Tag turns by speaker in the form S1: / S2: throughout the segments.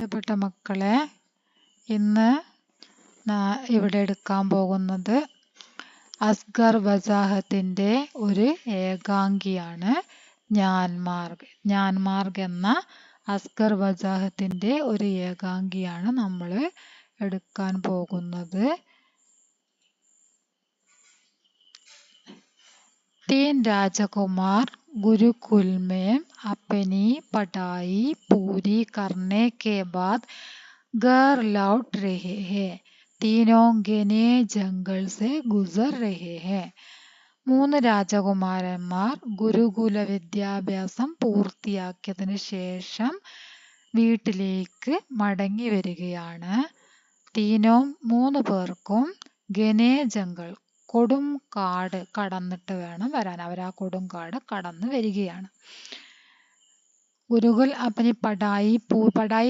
S1: പ്രിയപ്പെട്ട മക്കളെ, ഇന്ന് ഇവിടെ എടുക്കാൻ പോകുന്നത് അസ്ഗർ വസാഹത്തിന്റെ ഒരു ഏകാംഗിയാണ് ജ്ഞാൻമാർഗ്. ജ്ഞാൻമാർഗ് എന്ന അസ്ഗർ വസാഹത്തിന്റെ ഒരു ഏകാംഗിയാണ് നമ്മൾ എടുക്കാൻ പോകുന്നത്. 3 राजकुमार गुरुकुल में अपनी पढ़ाई पूरी करने के बाद घर लौट रहे हैं. तीनों घने जंगल से गुजर रहे हैं. 3 രാജകുമാരന്മാർ ഗുരുകുല വിദ്യാഭ്യാസം പൂർത്തിയാക്കിയതിനു ശേഷം വീട്ടിലേക്ക് മടങ്ങി വരികയാണ്. തീനോ 3 പേർക്കും ഘനെ ജംഗൾ കൊടും കാട് കടന്നിട്ട് വേണം വരാൻ. അവർ ആ കൊടും കാട് കടന്നു വരികയാണ്. ഗുരുകുൽ അപ്പനി പഠായി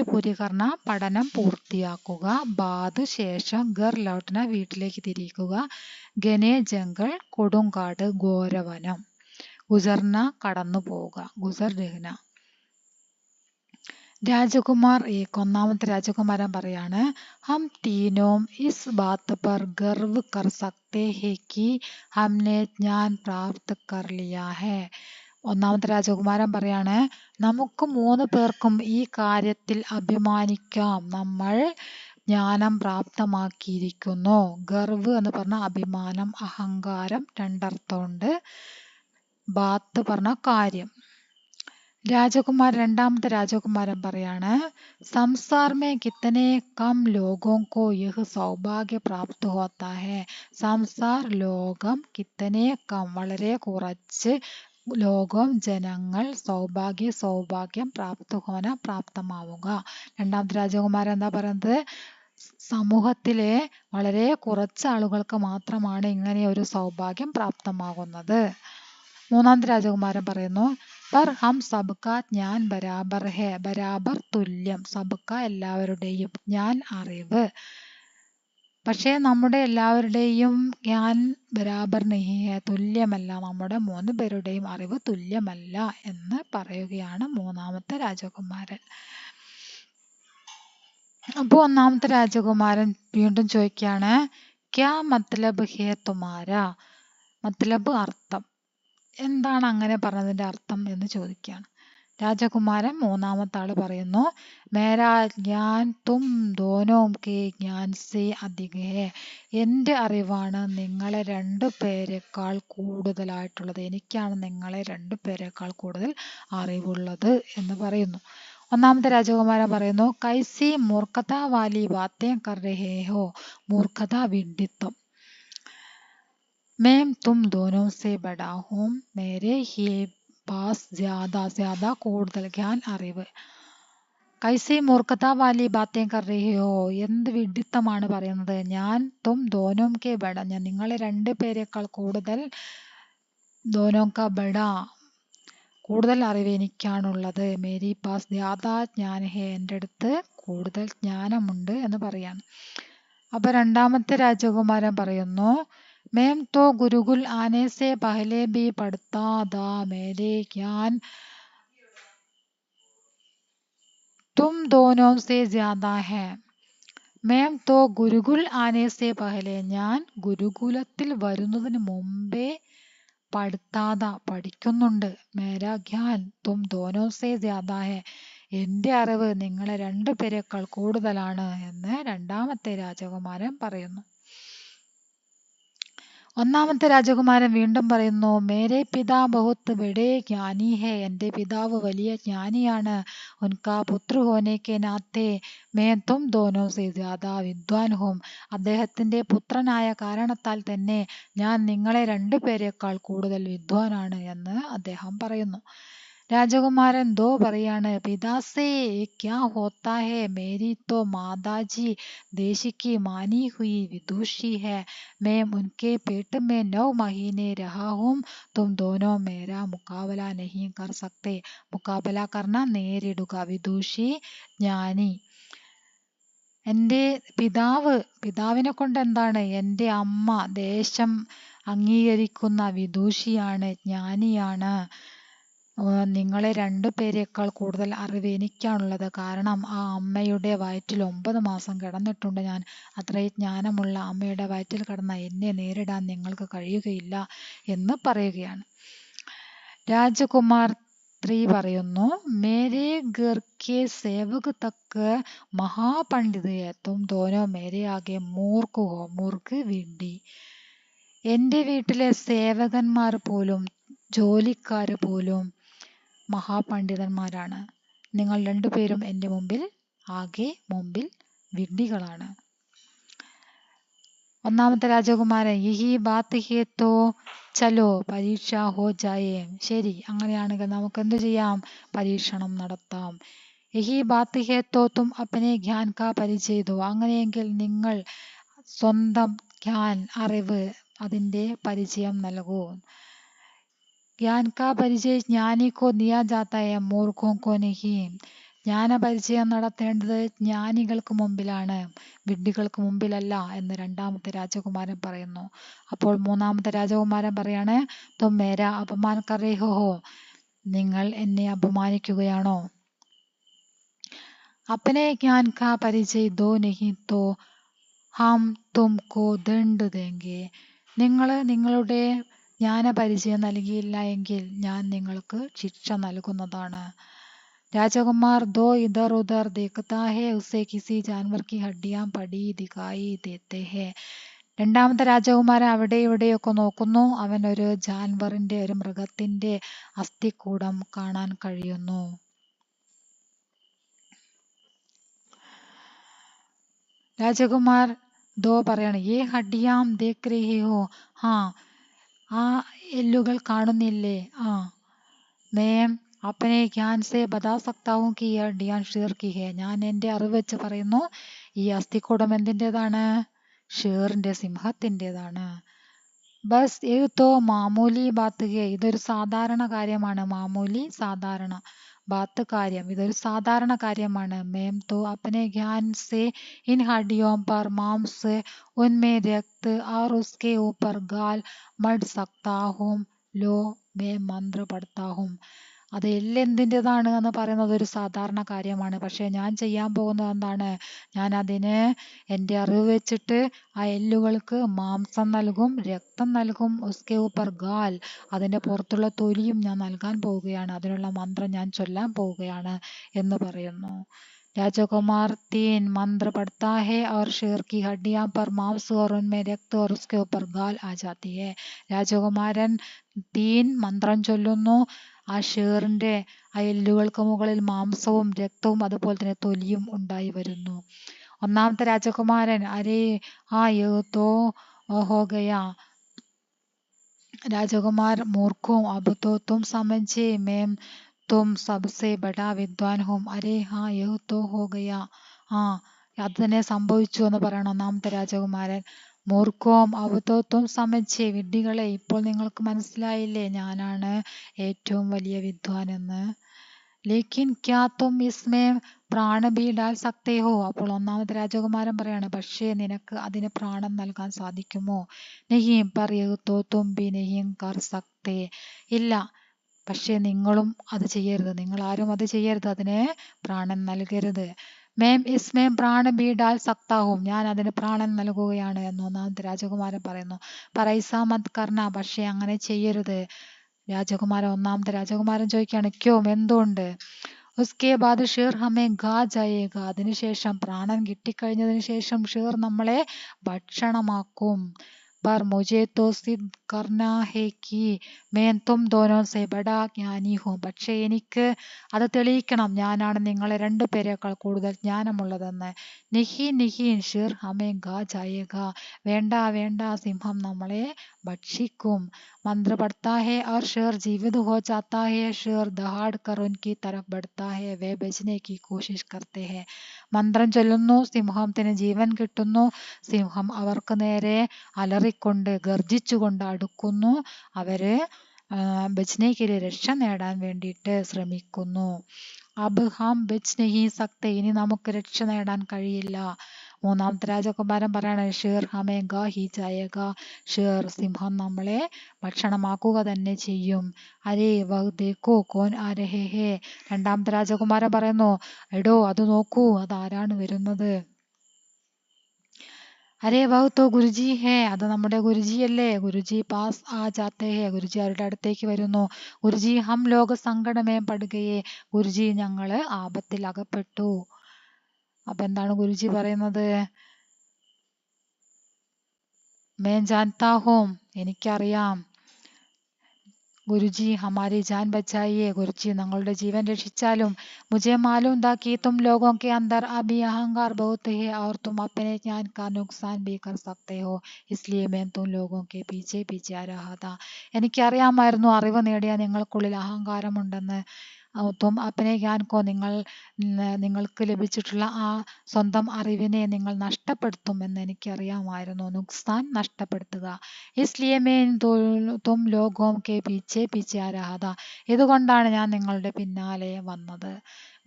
S1: പൂരി കർണ പഠനം പൂർത്തിയാക്കുക. ബാദ് ശേഷം ഗർ ലൗട്ടന വീട്ടിലേക്ക് തിരിക്കുക. ഘനെ ജംഗൾ കൊടുങ്കാട് ഘോരവനം. ഗുസർന കടന്നു പോവുക. ഗുസർ രഹ്ന. രാജകുമാർ ഒന്നാമത്തെ രാജകുമാരൻ പറയാണ്, ഹം തീനോം ഇസ് ബാത് പർ ഗർവ് കർ സക്തേ ഹേ കി ഹംനെ ജ്ഞാൻ പ്രാപ്ത് കർ ലിയാ ഹേ. ഒന്നാമത്തെ രാജകുമാരൻ പറയാണ്, നമുക്ക് 3 പേർക്കും ഈ കാര്യത്തിൽ അഭിമാനിക്കാം, നമ്മൾ ജ്ഞാനം പ്രാപ്തമാക്കിയിരിക്കുന്നു. ഗർവ് എന്ന് പറഞ്ഞ അഭിമാനം, അഹങ്കാരം, 2 അർത്ഥമുണ്ട്. ബാത്ത് പറഞ്ഞ കാര്യം. രണ്ടാമത്തെ രാജകുമാരൻ പറയാണ്, സംസാർ മേ കിത്തനെ കം ലോഗോं को यह സൗഭാഗ്യ പ്രാപ്ത് होता है. സംസാർ ലോകം, കിത്തനെ കം വളരെ കുറച്ച്, ലോകം ജനങ്ങൾ, സൗഭാഗ്യം പ്രാപ്ത് ഹോന പ്രാപ്തമാവുക. രണ്ടാമത്തെ രാജകുമാരൻ എന്താ പറയുന്നത്? സമൂഹത്തിലെ വളരെ കുറച്ച് ആളുകൾക്ക് മാത്രമാണ് ഇങ്ങനെ ഒരു സൗഭാഗ്യം പ്രാപ്തമാകുന്നത്. മൂന്നാമത്തെ രാജകുമാരൻ പറയുന്നു, പർ ഹം സബ്ക ജ്ഞാൻ ബരാബർ ഹേ. ബരാബർ തുല്യം, സബ്ക എല്ലാവരുടെയും, ജ്ഞാൻ അറിവ്. പക്ഷേ നമ്മുടെ എല്ലാവരുടെയും ജ്ഞാൻ ബരാബർ നഹി ഹേ, തുല്യമല്ല. നമ്മുടെ 3 പേരുടെയും അറിവ് തുല്യമല്ല എന്ന് പറയുകയാണ് മൂന്നാമത്തെ രാജകുമാരൻ. അപ്പോൾ ഒന്നാമത്തെ രാജകുമാരൻ വീണ്ടും ചോദിക്കുകയാണ്, ക്യാ മത്ലബ് ഹേ തുമാരാ. മത്ലബ് അർത്ഥം. എന്താണ് അങ്ങനെ പറഞ്ഞതിന്റെ അർത്ഥം എന്ന് ചോദിക്കുകയാണ്. രാജകുമാരൻ മൂന്നാമത്തെ ആള് പറയുന്നു, മേരാ ജ്ഞാൻ തും ദോനോം കെ ജ്ഞാൻ സേ അധിക ഹേ. എൻ്റെ അറിവാണ് നിങ്ങളെ 2 പേരെക്കാൾ കൂടുതലായിട്ടുള്ളത്. എനിക്കാണ് നിങ്ങളെ 2 പേരെക്കാൾ കൂടുതൽ അറിവുള്ളത് എന്ന് പറയുന്നു. ഒന്നാമത്തെ രാജകുമാരൻ പറയുന്നു, കൈസി മൂർഖത വാലി ബാത്തേ കർ രഹേ ഹോ. മൂർഖത, വിഡ്ഢിത്തം. मैं तुम दोनों से बड़ा हूँ. मेरे ही पास ज्यादा കൂടുതൽ ജ്ഞാൻ, അറിവ്. കൈസി മൂർഖത വാലി ബാത്തേ കർ രഹേ ഹോ. എന്ത് വിഡ്ഢിത്തമാണ് പറയുന്നത്? ഞാൻ തും ദോനോം കെ ബഡ, ഞാൻ നിങ്ങളെ 2 പേരെക്കാൾ കൂടുതൽ, ദോനോം കാ ബഡ, കൂടുതൽ അറിവ് എനിക്കാണുള്ളത്. മേരി പാസ് ജ്യാദാ ജ്ഞാൻ ഹേ, എൻ്റെ അടുത്ത് കൂടുതൽ ജ്ഞാനമുണ്ട് എന്ന് പറയാണ്. അപ്പൊ രണ്ടാമത്തെ രാജകുമാരൻ പറയുന്നു, मैं तो गुरुकुल आने से पहले भी पढ़ता था. मेरे ज्ञान तुम दोनों से ज्यादा है. मैं तो गुरुकुल आने से पहले, ഞാൻ ഗുരുകുലത്തിൽ വരുന്നതിന് മുമ്പേ പഠിത്താത, പഠിക്കുന്നുണ്ട്. മേരാ ജ്ഞാൻ തും ദോനോ സേ ജ്യാദാ ഹേ, എൻ്റെ അറിവ് നിങ്ങളെ 2 പേരെക്കാൾ കൂടുതലാണ് എന്ന് രണ്ടാമത്തെ രാജകുമാരൻ പറയുന്നു. ഒന്നാമത്തെ രാജകുമാരൻ വീണ്ടും പറയുന്നു, മേരെ പിതാ ബഹുത് ബഡേ ജ്ഞാനി ഹേ. എൻ്റെ പിതാവ് വലിയ ജ്ഞാനിയാണ്. ഉൻകാ പുത്ര ഹോനെ കെ നാത്തെ മേ തും ദോനോ സേ ജ്യാദാ വിദ്വാൻ ഹൂം. അദ്ദേഹത്തിന്റെ പുത്രനായ കാരണത്താൽ തന്നെ ഞാൻ നിങ്ങളെ 2 പേരെക്കാൾ കൂടുതൽ വിദ്വാനാണ് എന്ന് അദ്ദേഹം പറയുന്നു. രാജകുമാരൻ ദോ പറയാണ്, പിതാസേ ക്യാ ഹോത്താ ഹേ. മേരി തോ മാതാജി ദേശ് കി മാനി ഹുയി വിദുഷി ഹേ. मैं उनके पेट में 9 महीने रहा हूँ. तुम दोनों मेरा मुकाबला नहीं कर सकते. മുക്കാബല കർണ നേരിടുക, വിദുഷി ജ്ഞാനി. എൻ്റെ പിതാവിനെ കൊണ്ട് എന്താണ്? എൻ്റെ അമ്മ ദേശം അംഗീകരിക്കുന്ന വിദുഷിയാണ്, ജ്ഞാനിയാണ്. നിങ്ങളെ 2 പേരേക്കാൾ കൂടുതൽ അറിവ് എനിക്കാണുള്ളത്. കാരണം ആ അമ്മയുടെ വയറ്റിൽ 9 മാസം കിടന്നിട്ടുണ്ട് ഞാൻ. അത്രയും ജ്ഞാനമുള്ള അമ്മയുടെ വയറ്റിൽ കിടന്ന എന്നെ നേരിടാൻ നിങ്ങൾക്ക് കഴിയുകയില്ല എന്ന് പറയുകയാണ്. രാജകുമാർ 3 പറയുന്നു, മേരെ ഘർ കെ സേവക് തക്ക് മഹാപണ്ഡിത് ഹെ, തും ദോനോ മേരെ ആകെ മൂർക്ക് ഹോ. മൂർക്ക് വിഡ്ഢി. എൻ്റെ വീട്ടിലെ സേവകന്മാർ പോലും ജോലിക്കാർ പോലും മഹാപണ്ഡിതന്മാരാണ്. നിങ്ങൾ 2 പേരും എൻ്റെ മുമ്പിൽ വിഡ്ഢികളാണ്. ഒന്നാമത്തെ രാജകുമാരൻ, യഹി ബാത് ഹെ തോ ചലോ പരീക്ഷ ഹോ ജായേ. ശരി, അങ്ങനെയാണെങ്കിൽ നമുക്ക് എന്ത് ചെയ്യാം? പരീക്ഷണം നടത്താം. യഹി ബാത് ഹെ തോ തും അപ്നെ ജ്ഞാൻ കാ പരിചയ ദോ. അങ്ങനെയെങ്കിൽ നിങ്ങൾ സ്വന്തം ജ്ഞാൻ, അറിവ്, അതിൻ്റെ പരിചയം നൽകൂ. ജ്ഞാൻ കാ പരിചയ ജ്ഞാനി കോ ദിയാ ജാതാ ഹെ, മൂർഖോ കോ നഹി. ജ്ഞാനപരിചയം നടത്തേണ്ടത് ജ്ഞാനികൾക്ക് മുമ്പിലാണ്, വിഡ്ഢികൾക്ക് മുമ്പിലല്ല എന്ന് രണ്ടാമത്തെ രാജകുമാരൻ പറയുന്നു. അപ്പോൾ മൂന്നാമത്തെ രാജകുമാരൻ പറയാണ്, തും മേരാ അപമാൻ കർ രഹേ ഹോ. നിങ്ങൾ എന്നെ അപമാനിക്കുകയാണോ? അപ്നെ ജ്ഞാൻ കാ പരിചയ ദോ നഹി തോ ഹം തുംകോ ദണ്ഡ് ദേംഗെ. നിങ്ങൾ നിങ്ങളുടെ ജ്ഞാനപരിചയം നൽകിയില്ല എങ്കിൽ ഞാൻ നിങ്ങൾക്ക് ശിക്ഷ നൽകുന്നതാണ്. രാജകുമാർ ദോ ഇധർ ഉധർ ദേഖ്താ ഹെ, ഉസേ കിസി ജാൻവർ കി ഹഡ്ഡിയാം പടി ദിഖായി ദേത്തെ ഹെ. രണ്ടാമത്തെ രാജകുമാരൻ അവിടെ ഇവിടെയൊക്കെ നോക്കുന്നു. അവൻ ഒരു ജാൻവറിന്റെ, ഒരു മൃഗത്തിന്റെ അസ്ഥികൂടം കാണാൻ കഴിയുന്നു. രാജകുമാർ ദോ പറയാണ്, യേ ഹഡ്ഡിയാം ദേഖ് രഹേ ഹോ. ആ എല്ലുകൾ കാണുന്നില്ലേ? मैं अपने ज्ञान से बता सकता हूँ कि यह हड्डियाँ ഷേർ की है. ഞാൻ എൻ്റെ അറിവ് വെച്ച് പറയുന്നു, ഈ അസ്ഥികൂടം എന്തിൻ്റെതാണ്? ഷേറിന്റെ, സിംഹത്തിൻ്റെതാണ്. ബസ് ഏ തോ മാമൂലി ബാത്ത് ഹെ. ഇതൊരു സാധാരണ കാര്യമാണ്. മാമൂലി, സാധാരണ. ബാത്ത്, കാര്യം. ഇതൊരു സാധാരണ കാര്യമാണ്. मैं तो अपने ज्ञान से इन हड्डियों पर मांस, उनमें रक्त और उसके ऊपर गाल मढ़ सकता हूँ. लो मैं मंत्र पढ़ता हूँ. അത് എല്ലെന്തിൻ്റെതാണ് എന്ന് പറയുന്നത് ഒരു സാധാരണ കാര്യമാണ്. പക്ഷെ ഞാൻ ചെയ്യാൻ പോകുന്നത് എന്താണ്? ഞാൻ അതിന് എൻ്റെ അറിവ് വെച്ചിട്ട് ആ എല്ലുകൾക്ക് മാംസം നൽകും, രക്തം നൽകും. ഉസ്കെ ഊപ്പർ ഗാൽ, അതിൻ്റെ പുറത്തുള്ള തൊലിയും ഞാൻ നൽകാൻ പോവുകയാണ്. അതിനുള്ള മന്ത്രം ഞാൻ ചൊല്ലാൻ പോവുകയാണ് എന്ന് പറയുന്നു. राजकुमार 3 मंत्र पढ़ता है और शेर की हड्डियां पर मांस और उनमें रक्त और उसके ऊपर गाल आ जाती है. രാജകുമാരൻ 3 മന്ത്രം ചൊല്ലുന്നു. ആ ഷേറിന്റെ, ആ എല്ലുകൾക്ക് മുകളിൽ മാംസവും രക്തവും അതുപോലെ തന്നെ തൊലിയും ഉണ്ടായി വരുന്നു. ഒന്നാമത്തെ രാജകുമാരൻ, അരേ യോ തോ ഹോ ഗയാ. രാജകുമാർ, മൂർഖോം, അബ് തോ തും സമझे मैं തും സബ്സെ ബഡാ വിദ്വാൻ ഹും. അരേ യഹ് തോ ഹോ ഗയാ. അത് തന്നെ സംഭവിച്ചു എന്ന് പറയണം ഒന്നാമത്തെ രാജകുമാരൻ. മൂർഖോം അബ് തോ തും സമझे. വിഡ്ഢികളെ, ഇപ്പോൾ നിങ്ങൾക്ക് മനസ്സിലായില്ലേ ഞാനാണ് ഏറ്റവും വലിയ വിദ്വാൻ എന്ന്. ലേക്കിൻ ക്യാ തും ഇസ്മേ പ്രാണ ഭി ഡാൽ സക്തേ ഹോ. അപ്പോൾ ഒന്നാമത്തെ രാജകുമാരൻ പറയാണ്, പക്ഷേ നിനക്ക് അതിന് പ്രാണൻ നൽകാൻ സാധിക്കുമോ? നഹീ പർ യഹ് തോ തും ഭി നഹീ കർ സക്തേ. ഇല്ല, പക്ഷേ നിങ്ങളും അത് ചെയ്യരുത്. നിങ്ങൾ ആരും അത് ചെയ്യരുത്, അതിന് പ്രാണൻ നൽകരുത്. മേം ഇസ്മേം പ്രാണ ഭി ഡാൽ സക്താ ഹൂം. ഞാൻ അതിന് പ്രാണൻ നൽകുകയാണ് എന്ന് ഒന്നാമത്തെ രാജകുമാരൻ പറയുന്നു. പരൈസാ മത് കർണ. പക്ഷേ അങ്ങനെ ചെയ്യരുത്. ഒന്നാമത്തെ രാജകുമാരൻ ചോദിക്കുകയാണ്, ക്യോം, എന്തുകൊണ്ട്? ഉസ്കെ ബാദ് ഷേർ ഹമേ ഖാ ജായേഗ. അതിനുശേഷം, പ്രാണൻ കിട്ടിക്കഴിഞ്ഞതിന് ശേഷം ഷേർ നമ്മളെ ഭക്ഷണമാക്കും. पर मुझे तो सिद्ध करना है कि मैं तुम दोनों से बड़ा ज्ञानी हूँ. പക്ഷേ എനിക്ക് അത് തെളിയിക്കണം, ഞാനാണ് നിങ്ങളെ 2 പേരേക്കാൾ കൂടുതൽ ജ്ഞാനമുള്ളതെന്ന്. നിഹി നിഹി ഷേർ ഹമേ ഖാ ജായേഗ. വേണ്ട വേണ്ട, സിംഹം നമ്മളെ ഭക്ഷിക്കും. मंत्र पढ़ता है और शेर जीवित हो जाता है. शेर दहाड़ कर उनकी तरफ बढ़ता है. वे बचने की कोशिश करते हैं. മന്ത്രം ചൊല്ലുന്നു, സിംഹത്തിന് ജീവൻ കിട്ടുന്നു. സിംഹം അവർക്ക് നേരെ അലറിക്കൊണ്ട്, ഗർജിച്ചുകൊണ്ട് അടുക്കുന്നു. അവര് ബച്നേക്കിലെ, രക്ഷ നേടാൻ വേണ്ടിയിട്ട് ശ്രമിക്കുന്നു. അബ് ഹം ബച്ച് നഹീ സക്തേ. ഇനി നമുക്ക് രക്ഷ നേടാൻ കഴിയില്ല. മൂന്നാമത്തെ രാജകുമാരൻ പറയാണ് ഷേർ ഹമേ ഗാ ഹി ജായേഗ. ഷേർ സിംഹം നമ്മളെ ഭക്ഷണമാക്കുക തന്നെ ചെയ്യും. അരേ വഹ് ദേഖോ കോൻ ആ രഹേ ഹേ. രണ്ടാമത്തെ രാജകുമാരൻ പറയുന്നു എടോ അത് നോക്കൂ, അതാരാണ് വരുന്നത്. അരേ വഹ് തോ ഗുരുജി ഹേ. അത് നമ്മുടെ ഗുരുജിയല്ലേ. ഗുരുജി പാസ് ആ ജാത്തെ ഹേ. ഗുരുജി അവരുടെ അടുത്തേക്ക് വരുന്നു. ഗുരുജി ഹം ലോക സങ്കടമേ പടുകയെ. ഗുരുജി ഞങ്ങള് ആപത്തിൽ അകപ്പെട്ടു. അപ്പൊ എന്താണ് ഗുരുജി പറയുന്നത്? മേൻ ജാൻതാ ഹോം, എനിക്കറിയാം. ഗുരുജി ഹമാരി ജാൻ ബച്ചായിയെ. ഗുരുജി ഞങ്ങളുടെ ജീവൻ രക്ഷിച്ചാലും. മുझे मालूम था कि तुम लोगों के अंदर अभी अहंकार बहुत है और तुम अपने ज्ञान का नुकसान भी कर सकते हो, इसलिए मैं तुम लोगों के पीछे पीछे आ रहा था. എനിക്കറിയാമായിരുന്നു അറിവ് നേടിയ നിങ്ങൾക്കുള്ളിൽ അഹങ്കാരമുണ്ടെന്ന്. തും അപ്പനെ ജ്ഞാൻ കോ, നിങ്ങൾക്ക് ലഭിച്ചിട്ടുള്ള ആ സ്വന്തം അറിവിനെ നിങ്ങൾ നഷ്ടപ്പെടുത്തുമെന്ന് എനിക്കറിയാമായിരുന്നു. നുക്സാൻ, നഷ്ടപ്പെടുത്തുക. ഇസ്ലിയെ മേൻ തും ലോഗോം കെ പീച്ചെ പീച്ചെ ആ രഹാ താ. ഇതുകൊണ്ടാണ് ഞാൻ നിങ്ങളുടെ പിന്നാലെ വന്നത്.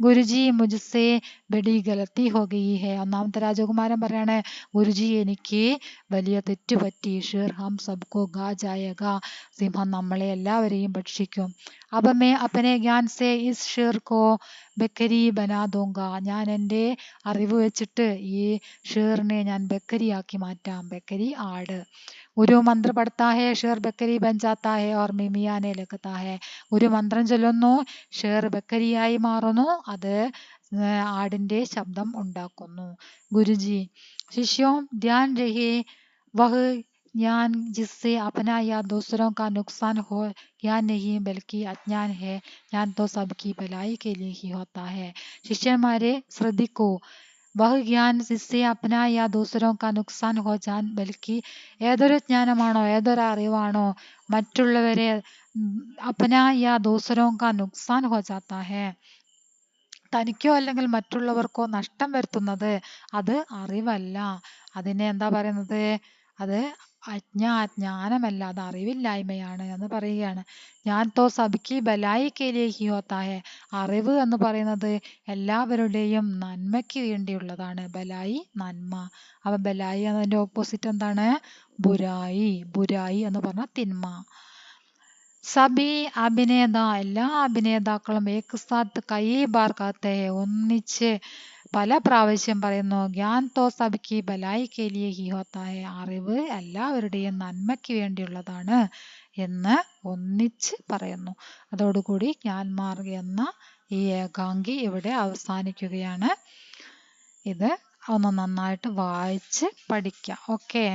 S1: ഗുരുജി മുജ്സേ ബഡി ഗലത്തി ഹോ ഗയി ഹേ. ഒന്നാമത്തെ രാജകുമാരൻ പറയാണ് ഗുരുജി എനിക്ക് വലിയ തെറ്റ് പറ്റി. ഷേർ ഹം സബ്കോ ഗാ ജായേഗ. സിംഹം നമ്മളെ എല്ലാവരെയും ഭക്ഷിക്കും. അബ മേ അപ്പനെ ജ്ഞാൻ സേ ഇസ് ഷേർ കോ ബക്കരി ബനാ ദൂങ്ക. ഞാൻ എൻ്റെ അറിവ് വെച്ചിട്ട് ഈ ഷേറിനെ ഞാൻ ബക്കരിയാക്കി മാറ്റാം. ബക്കരി ആട്. ഒരു മന്ത്ര പഠിത്താ ഹേ ഷേർ ബക്കരി ബൻ ജാത്താ ഹേ ഓർ മിമിയാനെ ലഗത്താ ഹേ. ഒരു മന്ത്രം ചൊല്ലുന്നു, ഷേർ ബക്കരിയായി മാറുന്നു, അത് ആടിന്റെ ശബ്ദം ഉണ്ടാക്കുന്നു. ഗുരുജി ശിഷ്യോം ധ്യാൻ രഹേ വഹ് ज्ञान जिससे अपना या दूसरों का नुकसान हो ज्ञान नहीं बल्कि अज्ञान है. ज्ञान तो सबकी भलाई के लिए ही होता है. ശിഷ്യന്മാരെ ശ്രദ്ധിക്കൂ. വഹ് ജ്ഞാൻ ജിസ്സെ അപ്നാ യാ ദൂസരോ കാ നുക്സാൻ ഹോ ജാൻ ബൽക്കി. ഏതൊരു ജ്ഞാനമാണോ, ഏതൊരു അറിവാണോ മറ്റുള്ളവരെ അപ്നാ യാ ദൂസരോ കാ നുക്സാൻ ഹോ ജാത്താ ഹേ, തനിക്കോ അല്ലെങ്കിൽ മറ്റുള്ളവർക്കോ നഷ്ടം വരുത്തുന്നത്, അത് അറിവല്ല. അതിനെ എന്താ പറയുന്നത്? അത് ജ്ഞാനമല്ല, അത് അറിവില്ലായ്മയാണ് എന്ന് പറയുകയാണ്. ഞാൻ തോ സബ്കി ബലായി കെ ലിയേ ഹി ഹോത്താ ഹേ. അറിവ് എന്ന് പറയുന്നത് എല്ലാവരുടെയും നന്മയ്ക്ക് വേണ്ടിയുള്ളതാണ്. ബലായി, നന്മ. അപ്പൊ ബലായി എന്നതിന്റെ ഓപ്പോസിറ്റ് എന്താണ്? ബുരായി. ബുരായി എന്ന് പറഞ്ഞാൽ തിന്മ. സബി അഭിനേത, എല്ലാ അഭിനേതാക്കളും ഏക് സാത്ത് കൈ ബാർ കാത്തെ ഹേ, ഒന്നിച്ച് പല പ്രാവശ്യം പറയുന്നു. ജ്ഞാൻ തോ സബ്കി ബലായി കെ ലിയേ ഹി ഹോത്താ ഹേ. അറിവ് എല്ലാവരുടെയും നന്മയ്ക്ക് വേണ്ടിയുള്ളതാണ് എന്ന് ഒന്നിച്ച് പറയുന്നു. അതോടുകൂടി ജ്ഞാൻ മാർഗ് എന്ന ഈ ഏകാംഗി ഇവിടെ അവസാനിക്കുകയാണ്. ഇത് ഒന്ന് നന്നായിട്ട് വായിച്ച് പഠിക്കാം. ഓക്കെ.